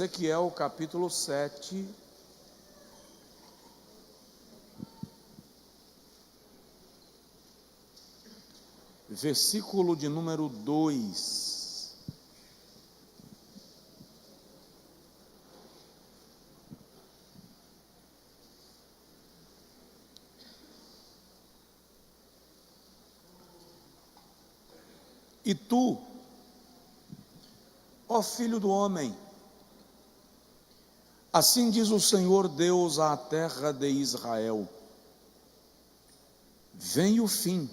Ezequiel capítulo 7, versículo de número 2. E tu, ó filho do homem, assim diz o Senhor Deus à terra de Israel: vem o fim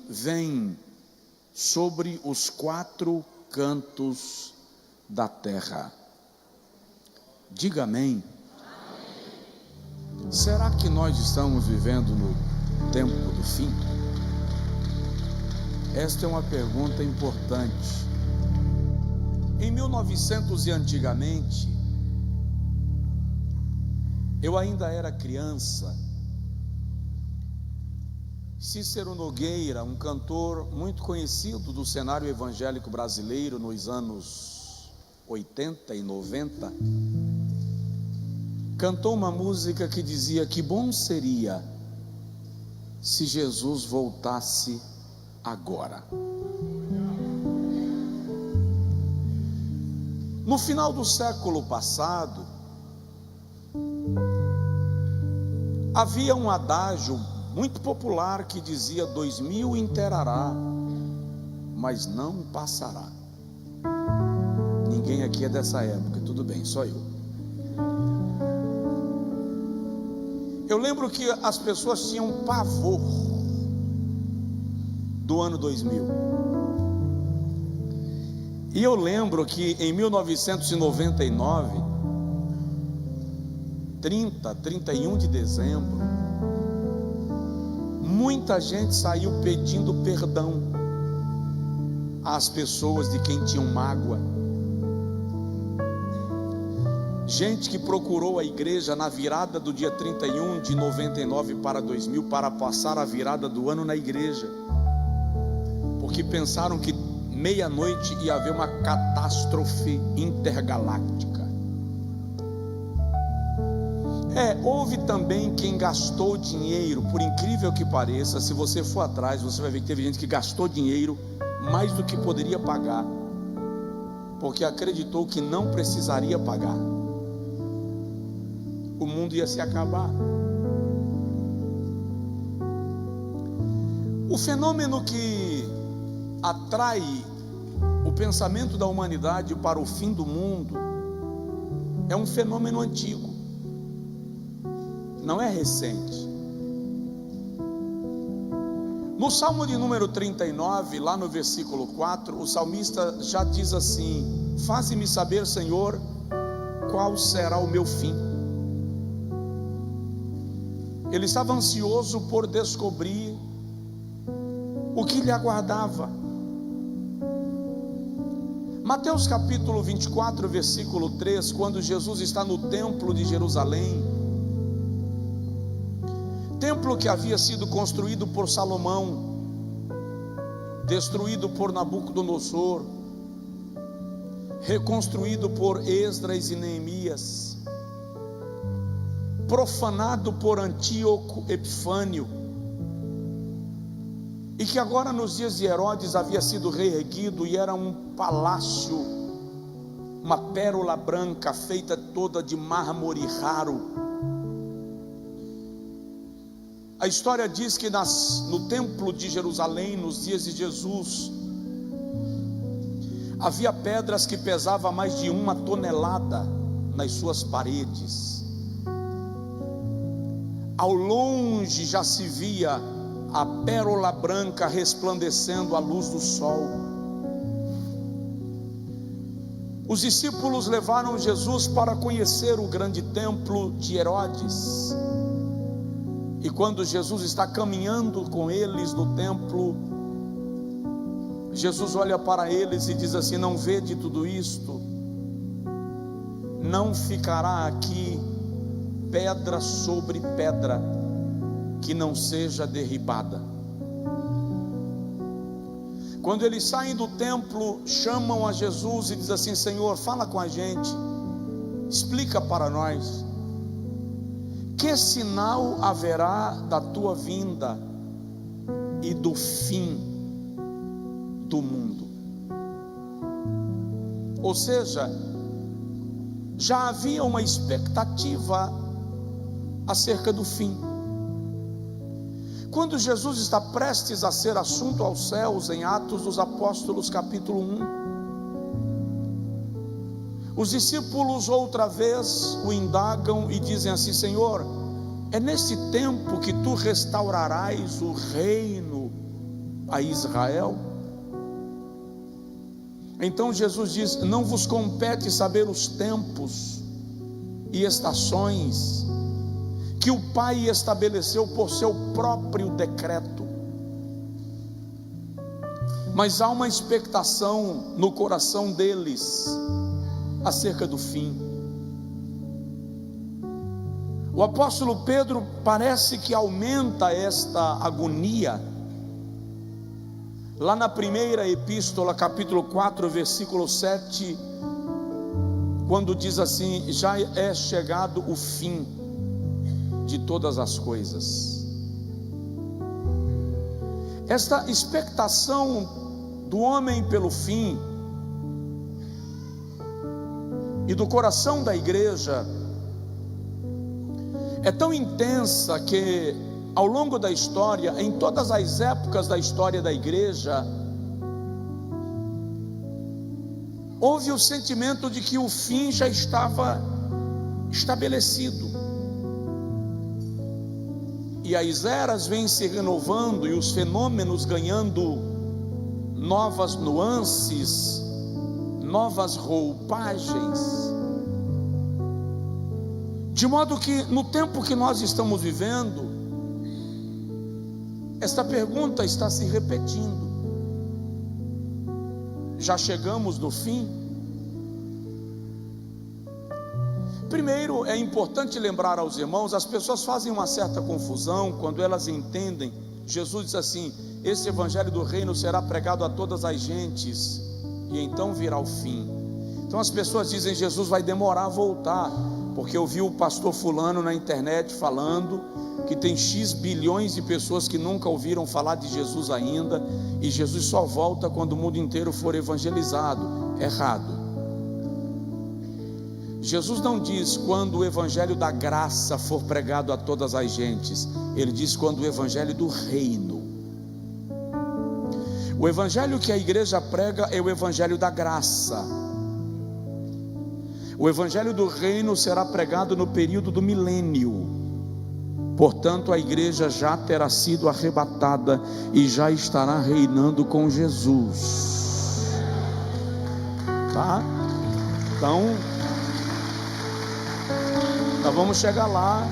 vem sobre os 4 cantos da terra. Diga amém. Amém. Será que nós estamos vivendo no tempo do fim? Esta é uma pergunta importante. Em 1900 e antigamente, eu ainda era criança. Cícero Nogueira, um cantor muito conhecido do cenário evangélico brasileiro nos anos 80 e 90, cantou uma música que dizia: que bom seria se Jesus voltasse agora. No final do século passado, havia um adágio muito popular que dizia: 2000 inteirará, mas não passará. Ninguém aqui é dessa época, tudo bem, só eu. Eu lembro que as pessoas tinham pavor do ano 2000. E eu lembro que em 1999, 31 de dezembro, muita gente saiu pedindo perdão às pessoas de quem tinham mágoa. Gente que procurou a igreja na virada do dia 31 de 99 para 2000 para passar a virada do ano na igreja, porque pensaram que meia-noite ia haver uma catástrofe intergaláctica. Houve também quem gastou dinheiro, por incrível que pareça. Se você for atrás, você vai ver que teve gente que gastou dinheiro mais do que poderia pagar, porque acreditou que não precisaria pagar. O mundo ia se acabar. O fenômeno que atrai o pensamento da humanidade para o fim do mundo é um fenômeno antigo, não é recente. No Salmo de número 39, lá no versículo 4, o salmista já diz assim: faze-me saber, Senhor, qual será o meu fim. Ele estava ansioso por descobrir o que lhe aguardava. Mateus capítulo 24, versículo 3, quando Jesus está no templo de Jerusalém, templo que havia sido construído por Salomão, destruído por Nabucodonosor, reconstruído por Esdras e Neemias, profanado por Antíoco Epifânio, e que agora nos dias de Herodes havia sido reerguido, e era um palácio, uma pérola branca feita toda de mármore raro. A história diz que no templo de Jerusalém, nos dias de Jesus, havia pedras que pesavam mais de 1 tonelada nas suas paredes. Ao longe já se via a pérola branca resplandecendo à luz do sol. Os discípulos levaram Jesus para conhecer o grande templo de Herodes. E quando Jesus está caminhando com eles no templo, Jesus olha para eles e diz assim: não vede tudo isto? Não ficará aqui pedra sobre pedra que não seja derribada. Quando eles saem do templo, chamam a Jesus e dizem assim: Senhor, fala com a gente, explica para nós, que sinal haverá da tua vinda e do fim do mundo? Ou seja, já havia uma expectativa acerca do fim. Quando Jesus está prestes a ser assunto aos céus, em Atos dos Apóstolos capítulo 1, os discípulos outra vez o indagam e dizem assim: Senhor, é nesse tempo que tu restaurarás o reino a Israel? Então Jesus diz: não vos compete saber os tempos e estações que o Pai estabeleceu por seu próprio decreto, mas há uma expectação no coração deles acerca do fim. O apóstolo Pedro parece que aumenta esta agonia lá na primeira epístola, capítulo 4, versículo 7, quando diz assim: já é chegado o fim de todas as coisas. Esta expectação do homem pelo fim e do coração da igreja é tão intensa que, ao longo da história, em todas as épocas da história da igreja, houve o sentimento de que o fim já estava estabelecido, e as eras vêm se renovando e os fenômenos ganhando novas nuances, novas roupagens, de modo que no tempo que nós estamos vivendo, esta pergunta está se repetindo: já chegamos no fim? Primeiro, é importante lembrar aos irmãos, as pessoas fazem uma certa confusão quando elas entendem, Jesus diz assim: esse evangelho do reino será pregado a todas as gentes, e então virá o fim. Então as pessoas dizem: Jesus vai demorar a voltar, porque eu vi o pastor fulano na internet falando que tem X bilhões de pessoas que nunca ouviram falar de Jesus ainda, e Jesus só volta quando o mundo inteiro for evangelizado. Errado. Jesus não diz quando o evangelho da graça for pregado a todas as gentes, ele diz quando o evangelho do reino. O evangelho que a igreja prega é o evangelho da graça. O evangelho do reino será pregado no período do milênio. Portanto, a igreja já terá sido arrebatada e já estará reinando com Jesus. Tá? Então, nós vamos chegar lá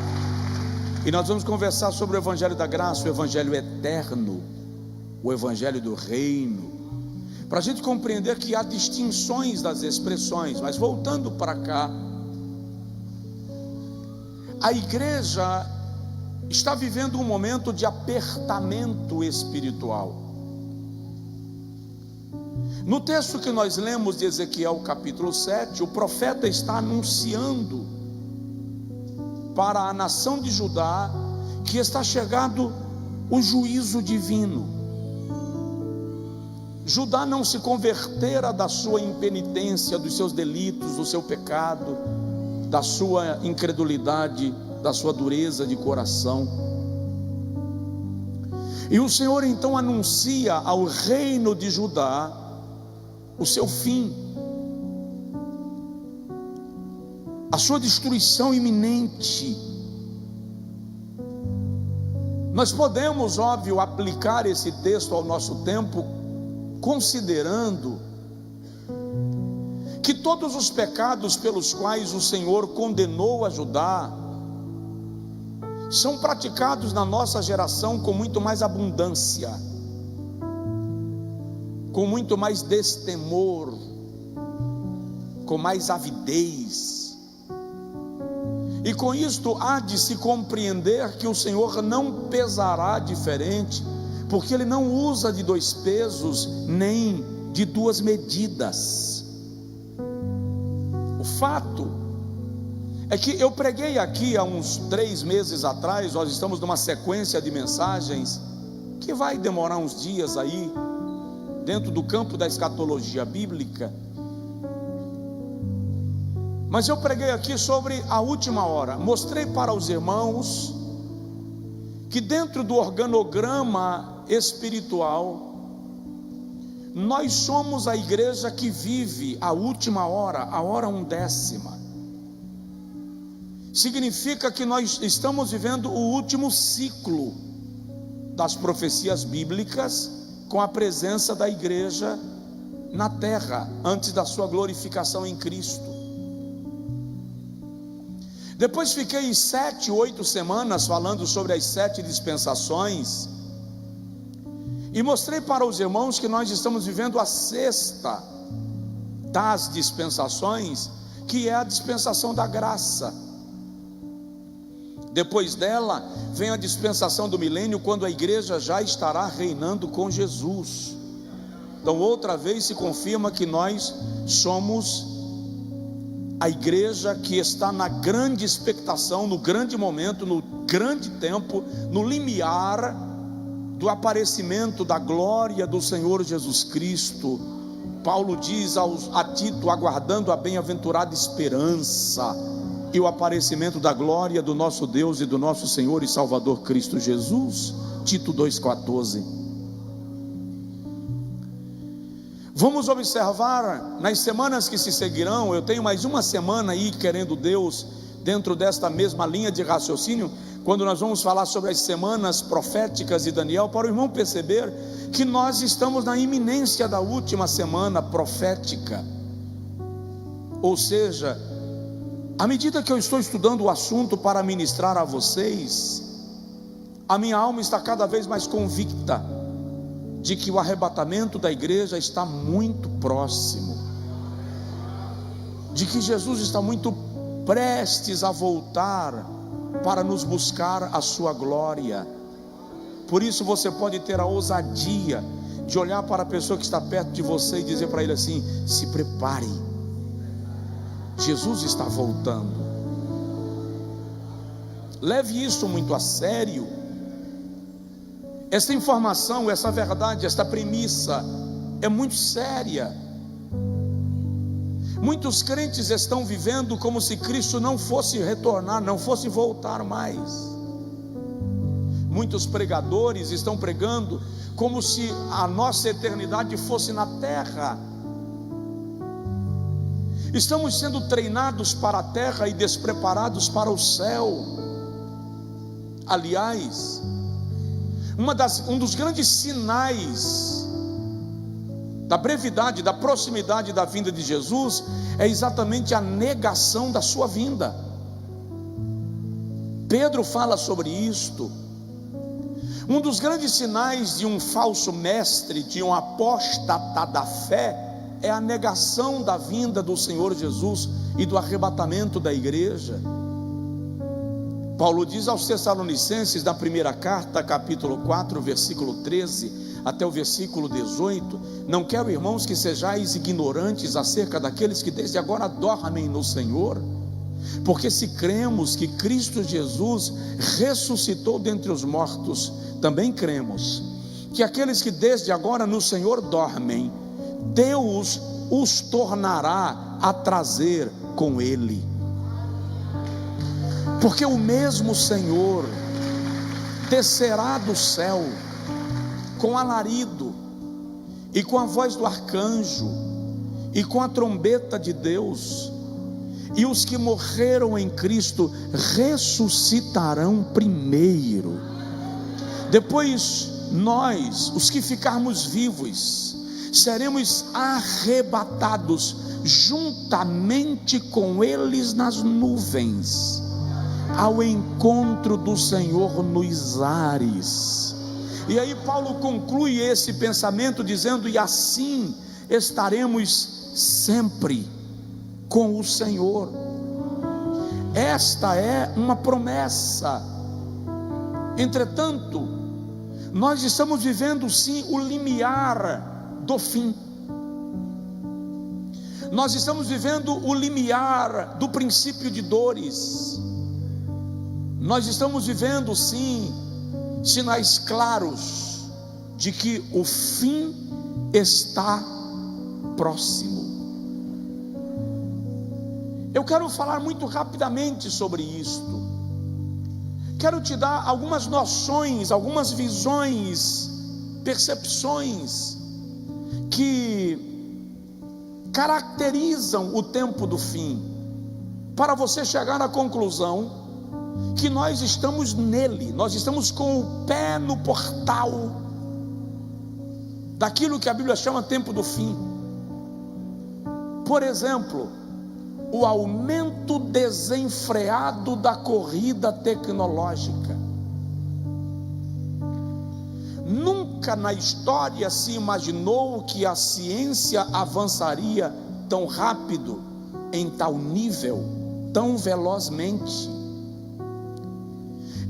e nós vamos conversar sobre o evangelho da graça, o evangelho eterno, o evangelho do reino, para a gente compreender que há distinções das expressões. Mas voltando para cá, a igreja está vivendo um momento de apertamento espiritual. No texto que nós lemos de Ezequiel capítulo 7, o profeta está anunciando para a nação de Judá que está chegado o juízo divino. Judá não se convertera da sua impenitência, dos seus delitos, do seu pecado, da sua incredulidade, da sua dureza de coração. E o Senhor então anuncia ao reino de Judá o seu fim, a sua destruição iminente. Nós podemos, óbvio, aplicar esse texto ao nosso tempo, considerando que todos os pecados pelos quais o Senhor condenou a Judá são praticados na nossa geração com muito mais abundância, com muito mais destemor, com mais avidez. E com isto há de se compreender que o Senhor não pesará diferente, porque Ele não usa de dois pesos nem de duas medidas. O fato é que eu preguei aqui há uns 3 meses atrás. Nós estamos numa sequência de mensagens que vai demorar uns dias aí, dentro do campo da escatologia bíblica. Mas eu preguei aqui sobre a última hora. Mostrei para os irmãos que dentro do organograma espiritual, nós somos a igreja que vive a última hora, a hora 1/10. Significa que nós estamos vivendo o último ciclo das profecias bíblicas, com a presença da igreja na terra, antes da sua glorificação em Cristo. Depois fiquei 7, 8 semanas falando sobre as 7 dispensações, e mostrei para os irmãos que nós estamos vivendo a 6ª das dispensações, que é a dispensação da graça. Depois dela vem a dispensação do milênio, quando a igreja já estará reinando com Jesus. Então outra vez se confirma que nós somos a igreja que está na grande expectação, no grande momento, no grande tempo, no limiar do aparecimento da glória do Senhor Jesus Cristo. Paulo diz a Tito, aguardando a bem-aventurada esperança e o aparecimento da glória do nosso Deus e do nosso Senhor e Salvador Cristo Jesus. Tito 2,14. Vamos observar nas semanas que se seguirão. Eu tenho mais uma semana aí, querendo Deus, dentro desta mesma linha de raciocínio, quando nós vamos falar sobre as semanas proféticas de Daniel, para o irmão perceber que nós estamos na iminência da última semana profética. Ou seja, à medida que eu estou estudando o assunto para ministrar a vocês, a minha alma está cada vez mais convicta de que o arrebatamento da igreja está muito próximo, de que Jesus está muito prestes a voltar para nos buscar a sua glória. Por isso você pode ter a ousadia de olhar para a pessoa que está perto de você e dizer para ele assim: se prepare, Jesus está voltando. Leve isso muito a sério. Essa informação, essa verdade, esta premissa é muito séria. Muitos crentes estão vivendo como se Cristo não fosse retornar, não fosse voltar mais. Muitos pregadores estão pregando como se a nossa eternidade fosse na terra. Estamos sendo treinados para a terra e despreparados para o céu. Aliás, um dos grandes sinais da brevidade, da proximidade da vinda de Jesus, é exatamente a negação da sua vinda. Pedro fala sobre isto. Um dos grandes sinais de um falso mestre, de um apóstata da fé, é a negação da vinda do Senhor Jesus e do arrebatamento da igreja. Paulo diz aos Tessalonicenses, na primeira carta, capítulo 4, versículo 13 até o versículo 18: não quero, irmãos, que sejais ignorantes acerca daqueles que desde agora dormem no Senhor, porque se cremos que Cristo Jesus ressuscitou dentre os mortos, também cremos que aqueles que desde agora no Senhor dormem, Deus os tornará a trazer com Ele. Porque o mesmo Senhor descerá do céu com alarido, e com a voz do arcanjo, e com a trombeta de Deus, e os que morreram em Cristo ressuscitarão primeiro. Depois nós, os que ficarmos vivos, seremos arrebatados juntamente com eles nas nuvens, ao encontro do Senhor nos ares. E aí Paulo conclui esse pensamento dizendo: e assim estaremos sempre com o Senhor. Esta é uma promessa. Entretanto, nós estamos vivendo sim o limiar do fim. Nós estamos vivendo o limiar do princípio de dores. Nós estamos vivendo, sim, sinais claros de que o fim está próximo. Eu quero falar muito rapidamente sobre isto. Quero te dar algumas noções, algumas visões, percepções que caracterizam o tempo do fim, para você chegar à conclusão que nós estamos nele, nós estamos com o pé no portal daquilo que a Bíblia chama tempo do fim. Por exemplo, o aumento desenfreado da corrida tecnológica. Nunca na história se imaginou que a ciência avançaria tão rápido, em tal nível, tão velozmente.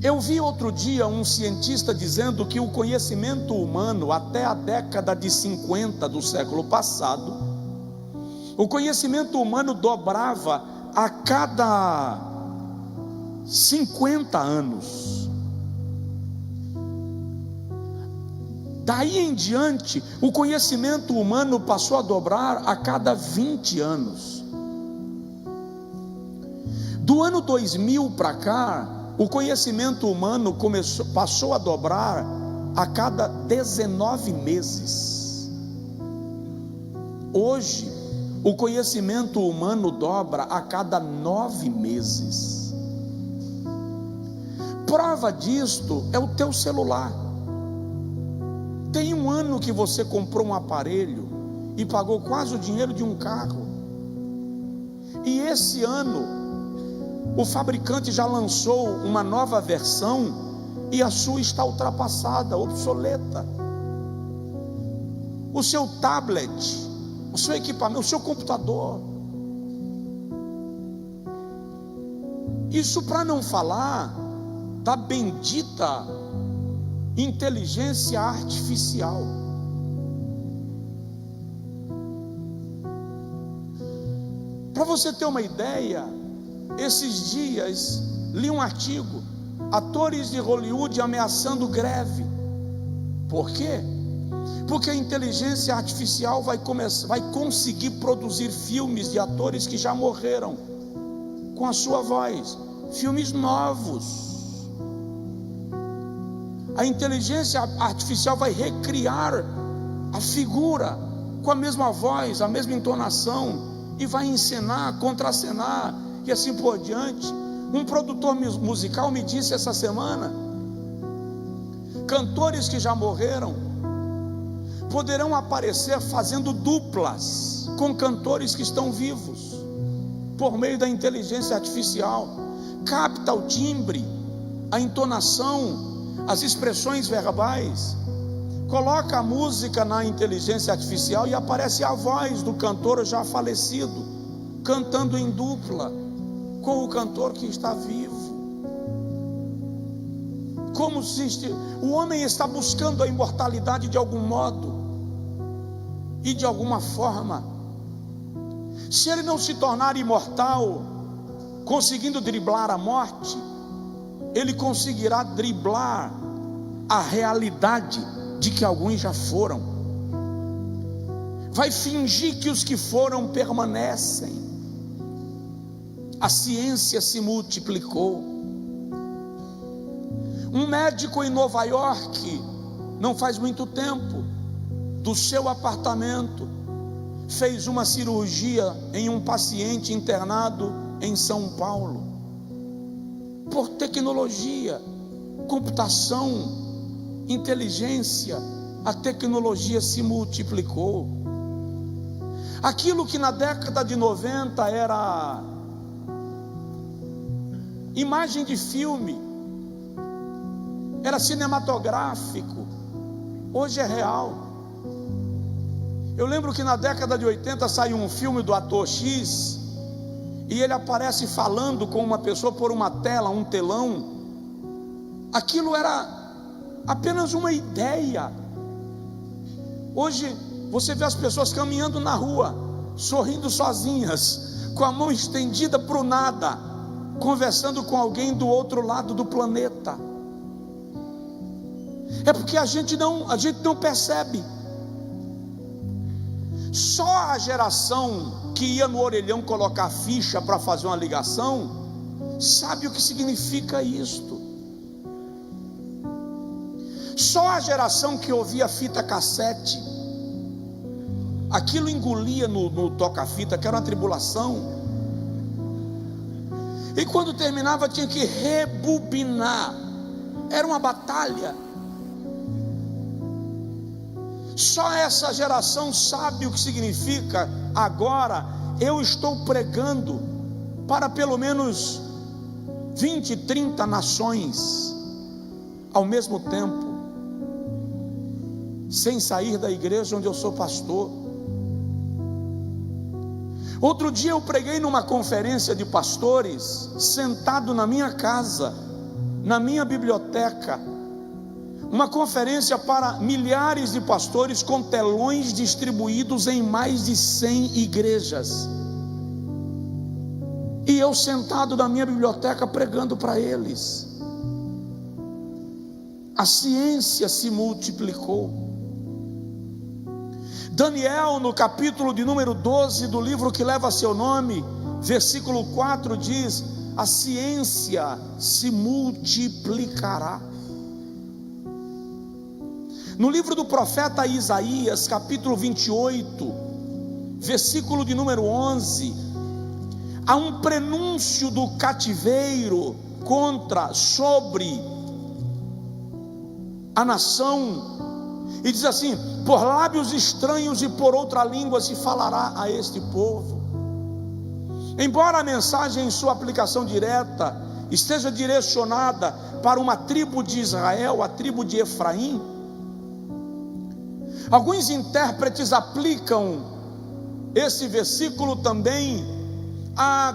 Eu vi outro dia um cientista dizendo que o conhecimento humano, até a década de 50 do século passado, o conhecimento humano dobrava a cada 50 anos. Daí em diante, o conhecimento humano passou a dobrar a cada 20 anos. Do ano 2000 para cá, o conhecimento humano passou a dobrar a cada 19 meses. Hoje, o conhecimento humano dobra a cada 9 meses. Prova disto é o teu celular. Tem um ano que você comprou um aparelho e pagou quase o dinheiro de um carro, e esse ano o fabricante já lançou uma nova versão e a sua está ultrapassada, obsoleta. O seu tablet, o seu equipamento, o seu computador. Isso para não falar da bendita inteligência artificial. Para você ter uma ideia, esses dias li um artigo: atores de Hollywood ameaçando greve. Por quê? Porque a inteligência artificial vai conseguir produzir filmes de atores que já morreram com a sua voz, filmes novos. A inteligência artificial vai recriar a figura com a mesma voz, a mesma entonação, e vai encenar, contracenar e assim por diante. Um produtor musical me disse essa semana: cantores que já morreram poderão aparecer fazendo duplas com cantores que estão vivos, por meio da inteligência artificial. Capta o timbre, a entonação, as expressões verbais, coloca a música na inteligência artificial e aparece a voz do cantor já falecido, cantando em dupla com o cantor que está vivo. Como se o homem está buscando a imortalidade de algum modo e de alguma forma. Se ele não se tornar imortal, conseguindo driblar a morte, ele conseguirá driblar a realidade de que alguns já foram. Vai fingir que os que foram permanecem. A ciência se multiplicou. Um médico em Nova York, não faz muito tempo, do seu apartamento, fez uma cirurgia em um paciente internado em São Paulo. Por tecnologia, computação, inteligência, a tecnologia se multiplicou. Aquilo que na década de 90 era imagem de filme, era cinematográfico, hoje é real. Eu lembro que na década de 80 saiu um filme do ator X, e ele aparece falando com uma pessoa por uma tela, um telão. Aquilo era apenas uma ideia. Hoje Você vê as pessoas caminhando na rua, sorrindo sozinhas, com a mão estendida para o nada, conversando com alguém do outro lado do planeta. É porque a gente não percebe. Só a geração que ia no orelhão colocar ficha para fazer uma ligação sabe o que significa isto. Só a geração que ouvia fita cassete, aquilo engolia no toca-fita, que era uma tribulação, e quando terminava tinha que rebobinar, era uma batalha. Só essa geração sabe o que significa. Agora eu estou pregando para pelo menos 20, 30 nações ao mesmo tempo, sem sair da igreja onde eu sou pastor. Outro dia eu preguei numa conferência de pastores, sentado na minha casa, na minha biblioteca, uma conferência para milhares de pastores, com telões distribuídos em mais de 100 igrejas, e eu sentado na minha biblioteca pregando para eles. A ciência se multiplicou. Daniel, no capítulo de número 12 do livro que leva seu nome, versículo 4 diz: a ciência se multiplicará. No livro do profeta Isaías, capítulo 28, versículo de número 11, há um prenúncio do cativeiro sobre a nação, e diz assim: por lábios estranhos e por outra língua se falará a este povo. Embora a mensagem em sua aplicação direta esteja direcionada para uma tribo de Israel, a tribo de Efraim, alguns intérpretes aplicam esse versículo também à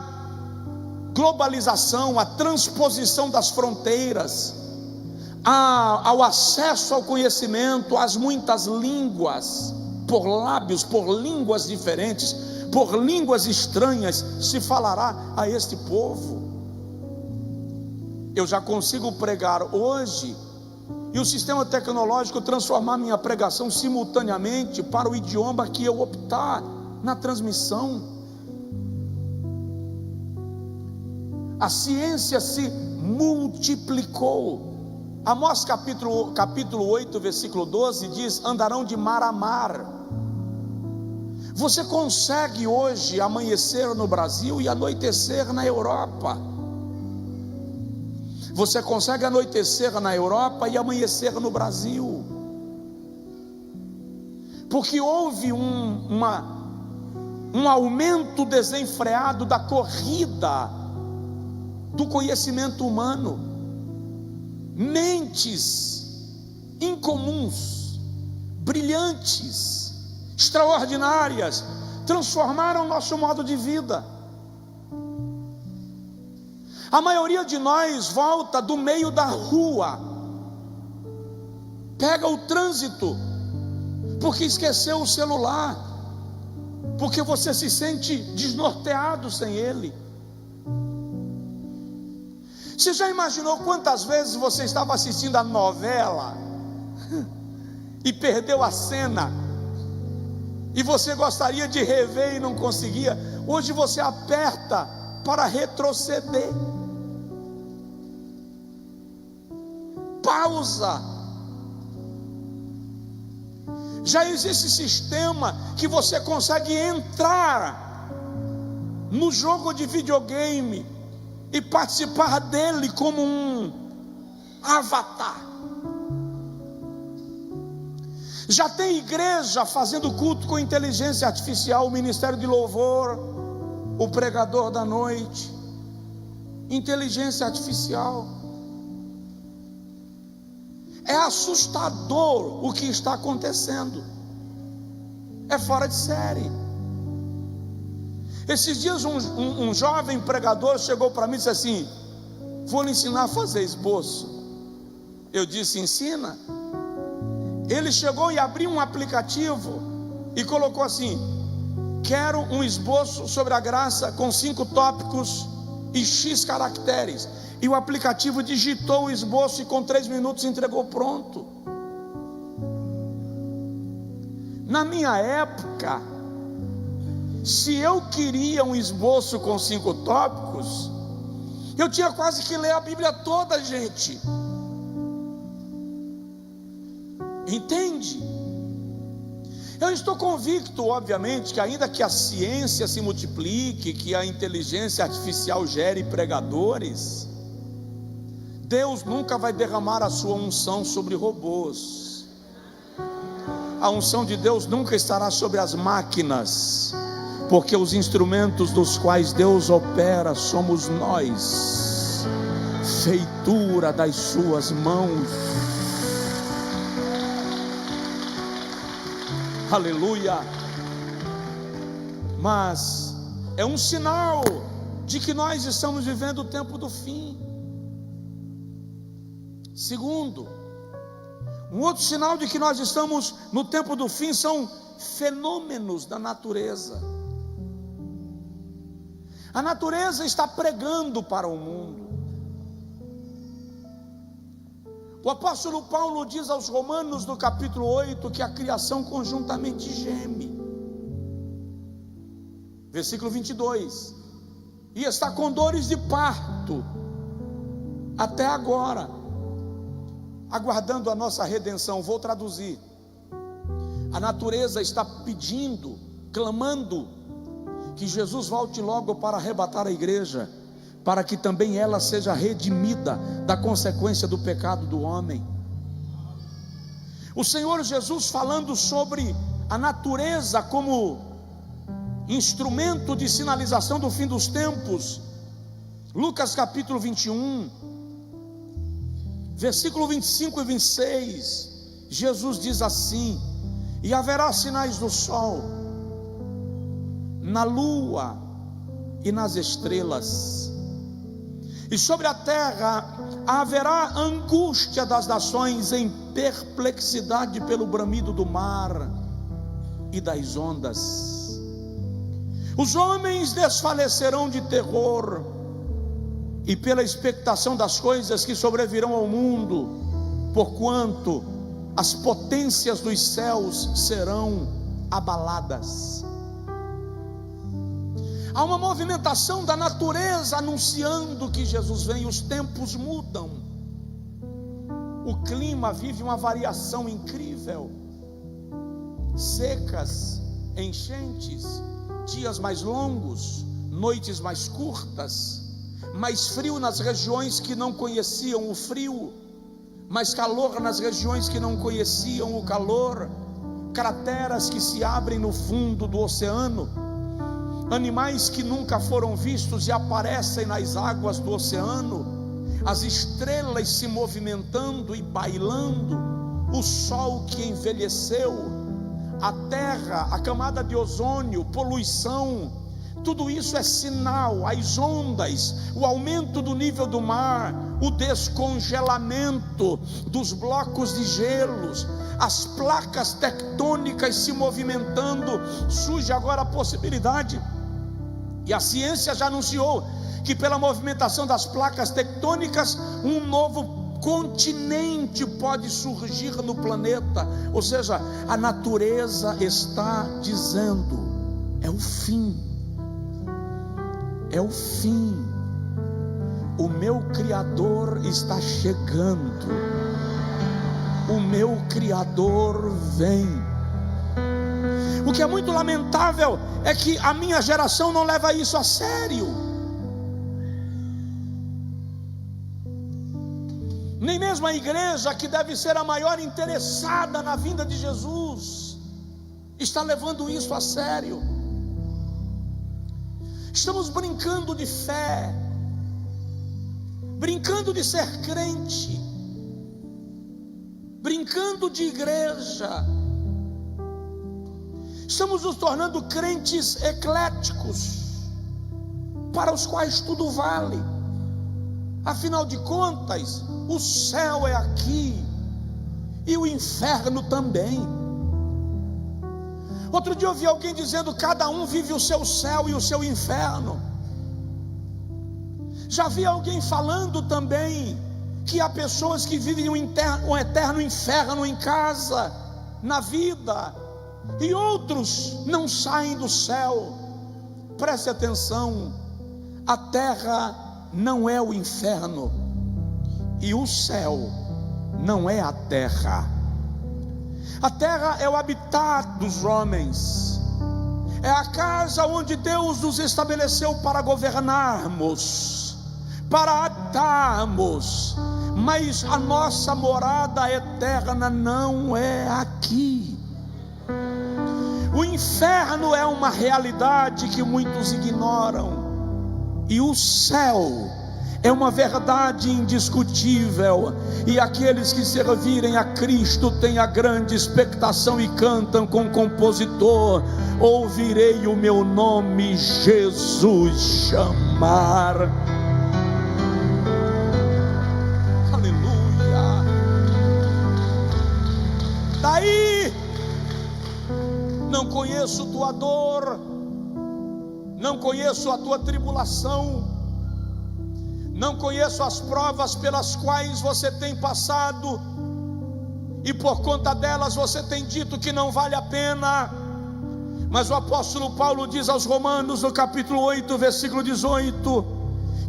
globalização, à transposição das fronteiras, ao acesso ao conhecimento, às muitas línguas, por lábios, por línguas diferentes, por línguas estranhas se falará a este povo. Eu já consigo pregar hoje, e o sistema tecnológico transformar minha pregação simultaneamente para o idioma que eu optar na transmissão. A ciência se multiplicou. Amós capítulo 8, versículo 12 diz: andarão de mar a mar. Você consegue hoje amanhecer no Brasil e anoitecer na Europa. Você consegue anoitecer na Europa e amanhecer no Brasil, porque houve um aumento desenfreado da corrida do conhecimento humano. Mentes incomuns, brilhantes, extraordinárias, transformaram nosso modo de vida. A maioria de nós volta do meio da rua, pega o trânsito, porque esqueceu o celular, porque você se sente desnorteado sem ele. Você já imaginou quantas vezes você estava assistindo a novela e perdeu a cena, e você gostaria de rever e não conseguia? Hoje você aperta para retroceder, pausa. Já existe sistema que você consegue entrar no jogo de videogame e participar dele como um avatar. Já tem igreja fazendo culto com inteligência artificial, o ministério de louvor, o pregador da noite, inteligência artificial. É assustador o que está acontecendo, é fora de série. Esses dias um jovem pregador chegou para mim e disse assim: vou lhe ensinar a fazer esboço. Eu disse: ensina. Ele chegou e abriu um aplicativo e colocou assim: quero um esboço sobre a graça com 5 tópicos e X caracteres. E o aplicativo digitou o esboço e com 3 minutos entregou pronto. Na minha época, se eu queria um esboço com 5 tópicos, eu tinha quase que ler a Bíblia toda, gente. Entende? Eu estou convicto, obviamente, que ainda que a ciência se multiplique, que a inteligência artificial gere pregadores, Deus nunca vai derramar a sua unção sobre robôs. A unção de Deus nunca estará sobre as máquinas, porque os instrumentos dos quais Deus opera somos nós, feitura das suas mãos. Aleluia. Mas é um sinal de que nós estamos vivendo o tempo do fim. Segundo, um outro sinal de que nós estamos no tempo do fim são fenômenos da natureza. A natureza está pregando para o mundo. O apóstolo Paulo diz aos Romanos no capítulo 8 que a criação conjuntamente geme. Versículo 22: e está com dores de parto até agora, aguardando a nossa redenção. Vou traduzir: a natureza está pedindo, clamando que Jesus volte logo para arrebatar a igreja, para que também ela seja redimida da consequência do pecado do homem. O Senhor Jesus, falando sobre a natureza como instrumento de sinalização do fim dos tempos, Lucas capítulo 21, versículo 25 e 26, Jesus diz assim: e haverá sinais no sol, na lua e nas estrelas, e sobre a terra haverá angústia das nações em perplexidade pelo bramido do mar e das ondas. Os homens desfalecerão de terror e pela expectação das coisas que sobrevirão ao mundo, porquanto as potências dos céus serão abaladas. Há uma movimentação da natureza anunciando que Jesus vem. Os tempos mudam, o clima vive uma variação incrível: secas, enchentes, dias mais longos, noites mais curtas, mais frio nas regiões que não conheciam o frio, mais calor nas regiões que não conheciam o calor, crateras que se abrem no fundo do oceano, animais que nunca foram vistos e aparecem nas águas do oceano, as estrelas se movimentando e bailando, o sol que envelheceu, a terra, a camada de ozônio, poluição, tudo isso é sinal. As ondas, o aumento do nível do mar, o descongelamento dos blocos de gelos, as placas tectônicas se movimentando. Surge agora a possibilidade, e a ciência já anunciou, que pela movimentação das placas tectônicas, um novo continente pode surgir no planeta. Ou seja, a natureza está dizendo: é o fim, é o fim, o meu Criador está chegando, o meu Criador vem. O que é muito lamentável é que a minha geração não leva isso a sério. Nem mesmo a igreja, que deve ser a maior interessada na vinda de Jesus, está levando isso a sério. Estamos brincando de fé, brincando de ser crente, brincando de igreja. Estamos nos tornando crentes ecléticos, para os quais tudo vale. Afinal de contas, o céu é aqui e o inferno também. Outro dia eu ouvi alguém dizendo: cada um vive o seu céu e o seu inferno. Já vi alguém falando também que há pessoas que vivem um eterno inferno em casa, na vida, e outros não saem do céu. Preste atenção, a terra não é o inferno, e o céu não é a terra. A terra é o habitat dos homens, é a casa onde Deus nos estabeleceu para governarmos, para habitarmos, mas a nossa morada eterna não é aqui. O inferno é uma realidade que muitos ignoram, e o céu é uma verdade indiscutível, e aqueles que servirem a Cristo têm a grande expectação e cantam com o compositor: ouvirei o meu nome Jesus chamar. Aleluia. Daí, não conheço tua dor, não conheço a tua tribulação, não conheço as provas pelas quais você tem passado, e por conta delas você tem dito que não vale a pena. Mas o apóstolo Paulo diz aos Romanos, no capítulo 8, versículo 18,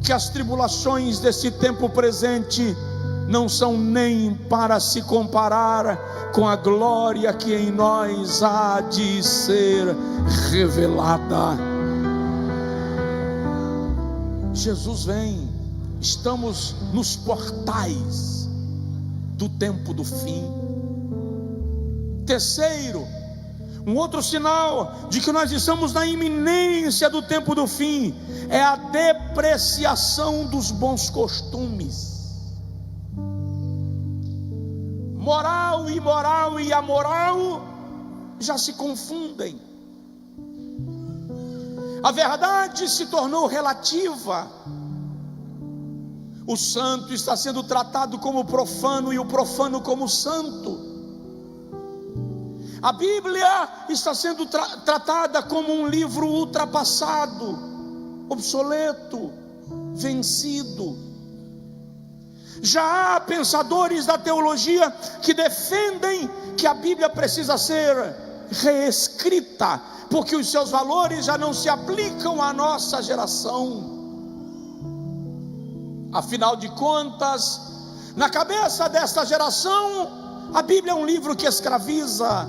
que as tribulações desse tempo presente não são nem para se comparar com a glória que em nós há de ser revelada. Jesus vem, estamos nos portais do tempo do fim. Terceiro, um outro sinal de que nós estamos na iminência do tempo do fim é a depreciação dos bons costumes. Moral, imoral e amoral já se confundem. A verdade se tornou relativa. O santo está sendo tratado como profano e o profano como santo. A Bíblia está sendo tratada como um livro ultrapassado, obsoleto, vencido. Já há pensadores da teologia que defendem que a Bíblia precisa ser reescrita, porque os seus valores já não se aplicam à nossa geração. Afinal de contas, na cabeça desta geração, a Bíblia é um livro que escraviza,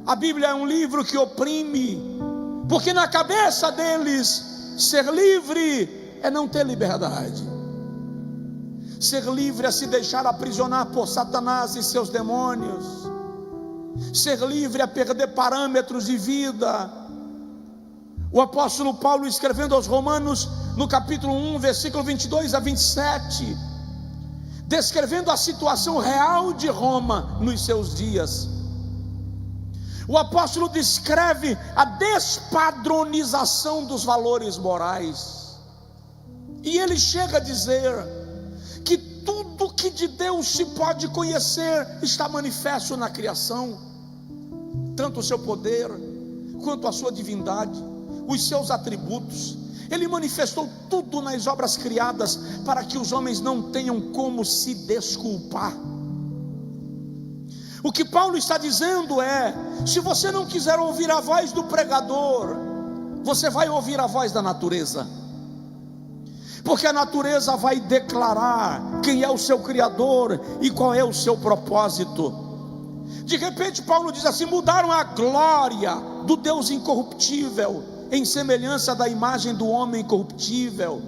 a Bíblia é um livro que oprime, porque na cabeça deles, ser livre é não ter liberdade. Ser livre é se deixar aprisionar por Satanás e seus demônios. Ser livre é perder parâmetros de vida. O apóstolo Paulo, escrevendo aos Romanos, no capítulo 1, versículo 22 a 27, descrevendo a situação real de Roma nos seus dias, o apóstolo descreve a despadronização dos valores morais, e ele chega a dizer que tudo que de Deus se pode conhecer está manifesto na criação, tanto o seu poder, quanto a sua divindade, os seus atributos. Ele manifestou tudo nas obras criadas, para que os homens não tenham como se desculpar. O que Paulo está dizendo é: se você não quiser ouvir a voz do pregador, você vai ouvir a voz da natureza, porque a natureza vai declarar quem é o seu Criador e qual é o seu propósito. De repente Paulo diz assim: mudaram a glória do Deus incorruptível em semelhança da imagem do homem corruptível,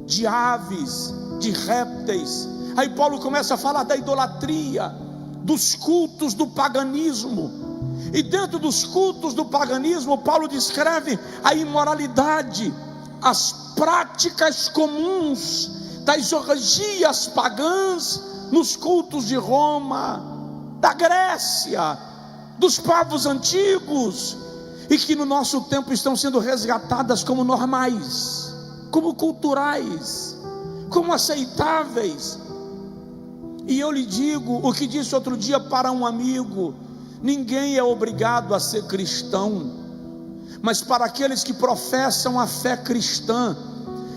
de aves, de répteis. Aí Paulo começa a falar da idolatria, dos cultos do paganismo, e dentro dos cultos do paganismo Paulo descreve a imoralidade, as práticas comuns das orgias pagãs nos cultos de Roma, da Grécia, dos povos antigos, e que no nosso tempo estão sendo resgatadas como normais, como culturais, como aceitáveis. E eu lhe digo o que disse outro dia para um amigo: ninguém é obrigado a ser cristão, mas para aqueles que professam a fé cristã,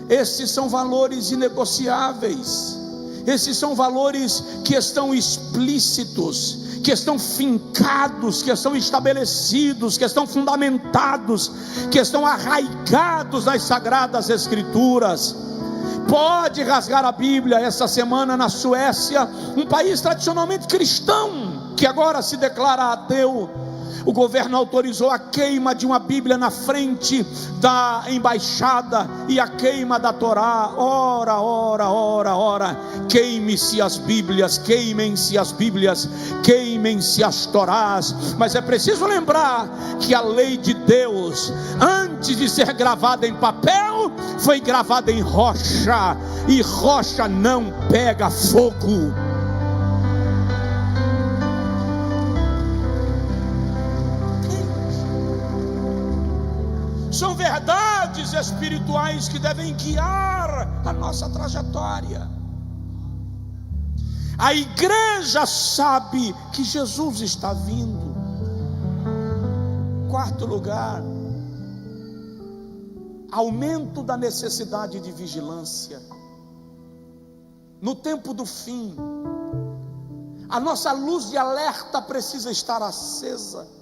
esses são valores inegociáveis, esses são valores que estão explícitos, que estão fincados, que estão estabelecidos, que estão fundamentados, que estão arraigados nas Sagradas Escrituras. Pode rasgar a Bíblia. Essa semana na Suécia, um país tradicionalmente cristão, que agora se declara ateu, o governo autorizou a queima de uma Bíblia na frente da embaixada e a queima da Torá. Ora, queime-se as Bíblias, queimem-se as Bíblias, queimem-se as Torás. Mas é preciso lembrar que a lei de Deus, antes de ser gravada em papel, foi gravada em rocha, e rocha não pega fogo. São verdades espirituais que devem guiar a nossa trajetória. A igreja sabe que Jesus está vindo. Quarto lugar, aumento da necessidade de vigilância. No tempo do fim, a nossa luz de alerta precisa estar acesa.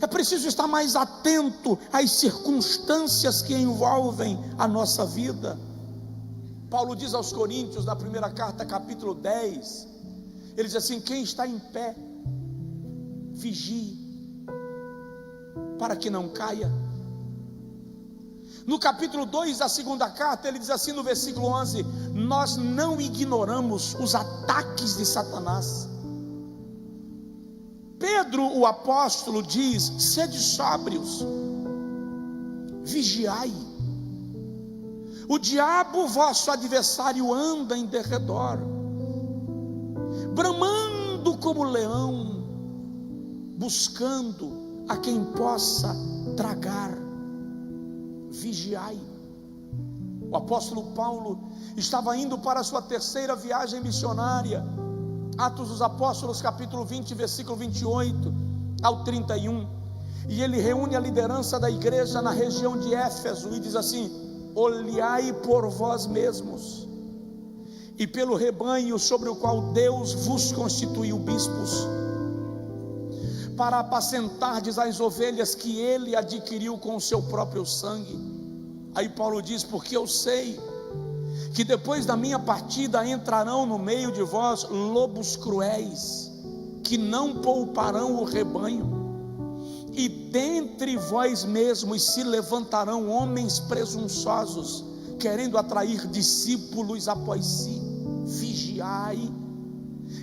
É preciso estar mais atento às circunstâncias que envolvem a nossa vida. Paulo diz aos Coríntios, na primeira carta, capítulo 10, ele diz assim: quem está em pé, vigie, para que não caia. No capítulo 2 da segunda carta, ele diz assim no versículo 11: nós não ignoramos os ataques de Satanás. Pedro, o apóstolo, diz: sede sóbrios, vigiai. O diabo, vosso adversário, anda em derredor, bramando como leão, buscando a quem possa tragar. Vigiai. O apóstolo Paulo estava indo para a sua terceira viagem missionária. Atos dos Apóstolos, capítulo 20, versículo 28 ao 31. E ele reúne a liderança da igreja na região de Éfeso e diz assim: olhai por vós mesmos e pelo rebanho sobre o qual Deus vos constituiu bispos, para apacentardes as ovelhas que ele adquiriu com o seu próprio sangue. Aí Paulo diz: porque eu sei que depois da minha partida entrarão no meio de vós lobos cruéis, que não pouparão o rebanho, e dentre vós mesmos se levantarão homens presunçosos, querendo atrair discípulos após si. Vigiai,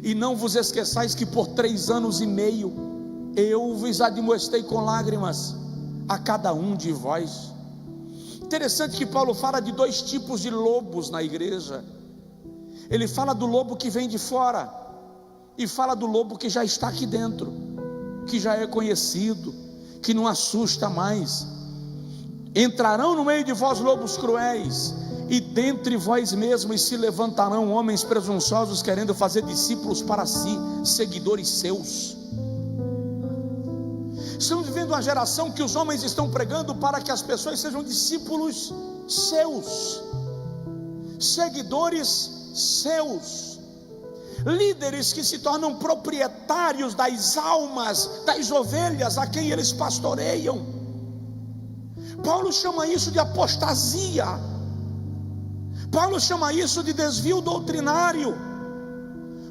e não vos esqueçais que por 3 anos e meio eu vos admoestei com lágrimas a cada um de vós. Interessante que Paulo fala de 2 tipos de lobos na igreja. Ele fala do lobo que vem de fora, e fala do lobo que já está aqui dentro, que já é conhecido, que não assusta mais. Entrarão no meio de vós lobos cruéis, e dentre vós mesmos se levantarão homens presunçosos, querendo fazer discípulos para si, seguidores seus. Estamos vivendo uma geração que os homens estão pregando para que as pessoas sejam discípulos seus, seguidores seus, líderes que se tornam proprietários das almas, das ovelhas a quem eles pastoreiam. Paulo chama isso de apostasia. Paulo chama isso de desvio doutrinário.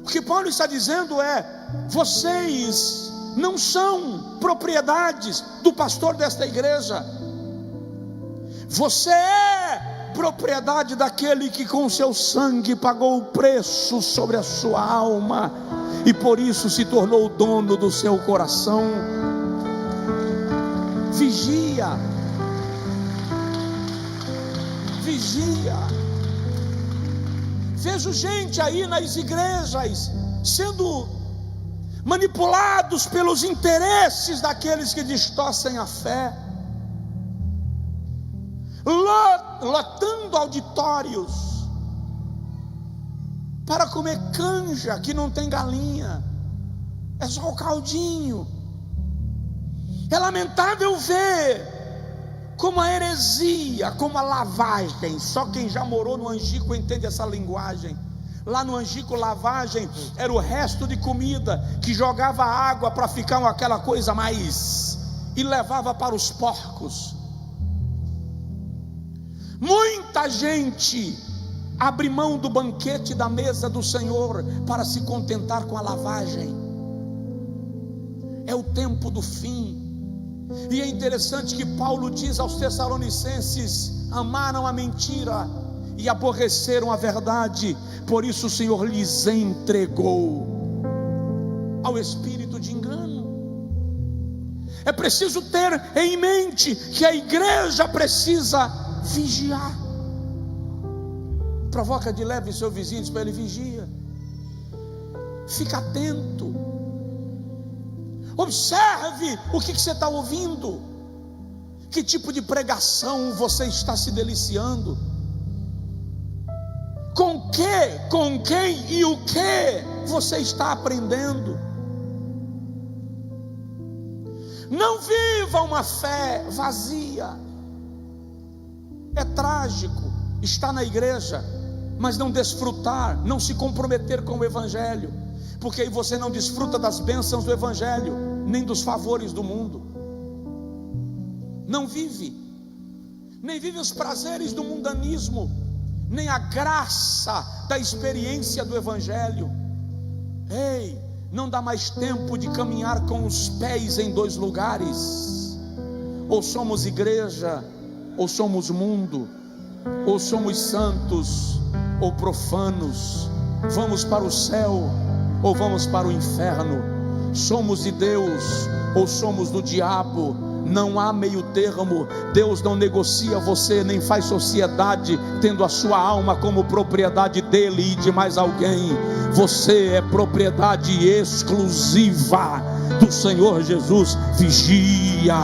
O que Paulo está dizendo é: vocês não são propriedades do pastor desta igreja, você é propriedade daquele que com seu sangue pagou o preço sobre a sua alma, e por isso se tornou o dono do seu coração. Vigia, vigia. Vejo gente aí nas igrejas sendo manipulados pelos interesses daqueles que distorcem a fé, lotando auditórios para comer canja que não tem galinha, é só o caldinho. É lamentável ver como a heresia, como a lavagem, só quem já morou no Angico entende essa linguagem. Lá no Angico, lavagem era o resto de comida que jogava água para ficar aquela coisa mais, e levava para os porcos. Muita gente abre mão do banquete da mesa do Senhor para se contentar com a lavagem. É o tempo do fim. E é interessante que Paulo diz aos Tessalonicenses: amaram a mentira e aborreceram a verdade, por isso o Senhor lhes entregou ao espírito de engano. É preciso ter em mente que a igreja precisa vigiar. Provoca de leve seu vizinho, diz para ele: vigia, fica atento, observe o que você está ouvindo, que tipo de pregação você está se deliciando, com quem e o que você está aprendendo. Não viva uma fé vazia. É trágico estar na igreja, mas não desfrutar, não se comprometer com o evangelho, porque aí você não desfruta das bênçãos do evangelho, nem dos favores do mundo. Não vive, nem vive os prazeres do mundanismo, nem a graça da experiência do evangelho. Ei, não dá mais tempo de caminhar com os pés em dois lugares. Ou somos igreja, ou somos mundo. Ou somos santos, ou profanos. Vamos para o céu, ou vamos para o inferno. Somos de Deus, ou somos do diabo. Não há meio termo. Deus não negocia você, nem faz sociedade tendo a sua alma como propriedade dele e de mais alguém. Você é propriedade exclusiva do Senhor Jesus. Vigia.